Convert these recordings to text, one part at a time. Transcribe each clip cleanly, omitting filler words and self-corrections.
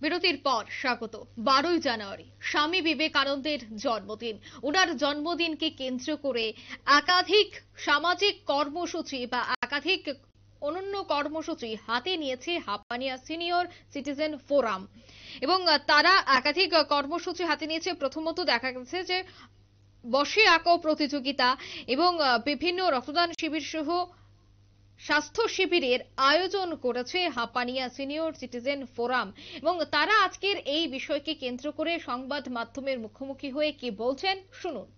বিরতির পর স্বাগত। 12ই জানুয়ারি স্বামী বিবেকানন্দের জন্মদিন। ওনার জন্মদিনকে কেন্দ্র করে একাধিক সামাজিক কর্মসূচি বা একাধিক অনন্য কর্মসূচি হাতে নিয়েছে হাপানিয়া সিনিয়র সিটিজেন ফোরাম এবং তারা একাধিক কর্মসূচি হাতে নিয়েছে। প্রথমত দেখা গেছে যে বসে আঁকো প্রতিযোগিতা এবং বিভিন্ন রক্তদান শিবির সহ স্বাস্থ্য শিবিরের আয়োজন করেছে হাপানিয়া সিনিয়র সিটিজেন ফোরাম এবং তারা আজকের এই বিষয়কে কেন্দ্র করে সংবাদ মাধ্যমের মুখোমুখি হয়ে কি বলছেন শুনুন।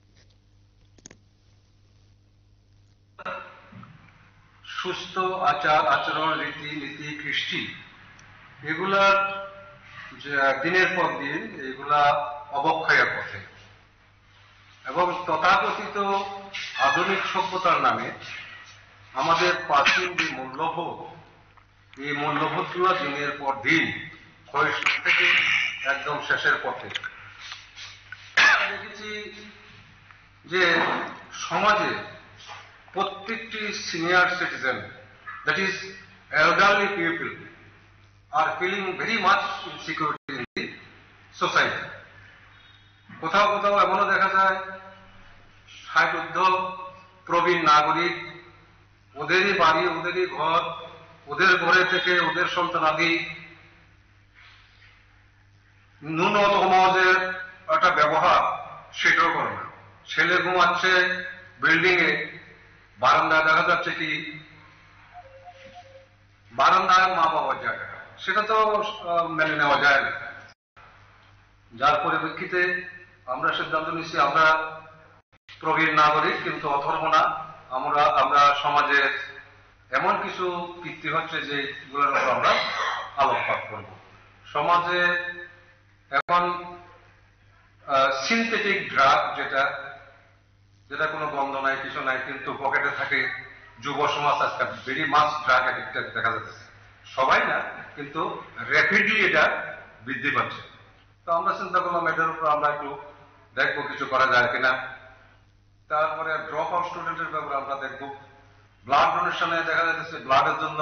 সুস্থ আচার আচরণ রীতিনীতি কৃষ্টি এগুলার দিনের পর দিন এগুলা অবক্ষয়ের পথে এবং তথাকথিত আধুনিক সভ্যতার নামে আমাদের প্রাচীন যে মূল্যবোধ এই মূল্যবোধগুলো দিনের পর দিন ক্ষয়িষ্ণু থেকে একদম শেষের পথে। দেখেছি যে সমাজে প্রত্যেকটি senior citizen that is elderly people are feeling very much insecurity in the society. কোথাও কোথাও এমনও দেখা যায় 60 প্রবীণ নাগরিক, ওদেরই বাড়ি ওদেরই ঘর, ওদের ঘরে থেকে ওদের সন্তানাদি ন্যূনতম যে একটা ব্যবহার সেটাও করে না। ছেলে ঘুমাচ্ছে বিল্ডিং এ, বারান্দায় দেখা যাচ্ছে কি বারান্দায় মা বাবার জায়গা, সেটা তো মেনে নেওয়া যায় না। যার পরিপ্রেক্ষিতে আমরা সিদ্ধান্ত নিচ্ছি আমরা প্রবীণ নাগরিক কিন্তু অথর্ব না, আমরা সমাজের এমন কিছু কীর্তি হচ্ছে যে এগুলোর উপর আমরা আলোকপাত করব। সমাজে এখন সিনথেটিক ড্রাগ যেটা কোনো গন্ধ নাই কিছু নাই কিন্তু পকেটে থাকে, যুব সমাজ আজকে ভেরি মাস ড্রাগ অ্যাডিক্টেড দেখা যাচ্ছে। সবাই না কিন্তু র্যাপিডলি এটা বৃদ্ধি পাচ্ছে। তো আমরা চিন্তা করলাম এটার উপর আমরা একটু দেখবো কিছু করা যায় কিনা। তারপরে ড্রপ আউট স্টুডেন্টের ব্যাপারে আমরা দেখবো। ব্লাড ডোনেশনে দেখা যাচ্ছে ব্লাডের জন্য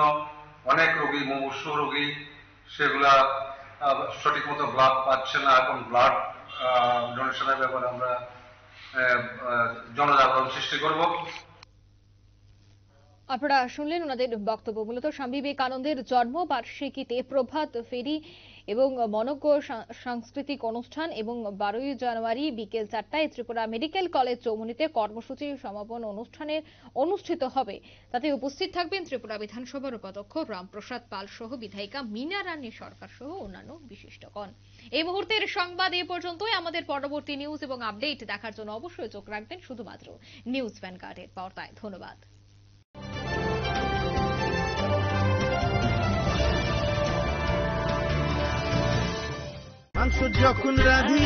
অনেক রোগী, মুমূর্ষু রোগী, সেগুলা সঠিক মতো ব্লাড পাচ্ছে না। এখন ব্লাড ডোনেশনের ব্যাপারে আমরা জনজাগরণ সৃষ্টি করব। আপনারা শুনলেন ওনাদের বক্তব্য। মূলত স্বামী বিবেকানন্দের জন্মবার্ষিকীতে প্রভাত ফেরি এবং মনজ্ঞ সাংস্কৃতিক অনুষ্ঠান এবং 12ই জানুয়ারি বিকেল 4টায় ত্রিপুরা মেডিকেল কলেজ চৌমুহনীতে কর্মসূচি সমাপন অনুষ্ঠিত হবে। তাতে উপস্থিত থাকবেন ত্রিপুরা বিধানসভার উপাধ্যক্ষ রামপ্রসাদ পাল সহ বিধায়িকা মীনা রানী সরকার সহ অন্যান্য বিশিষ্টগণ। এই মুহূর্তের সংবাদ এ পর্যন্তই। আমাদের পরবর্তী নিউজ এবং আপডেট দেখার জন্য অবশ্যই চোখ রাখবেন শুধুমাত্র নিউজ ভ্যানগার্ডের পর্দায়। ধন্যবাদ। যখন রাধি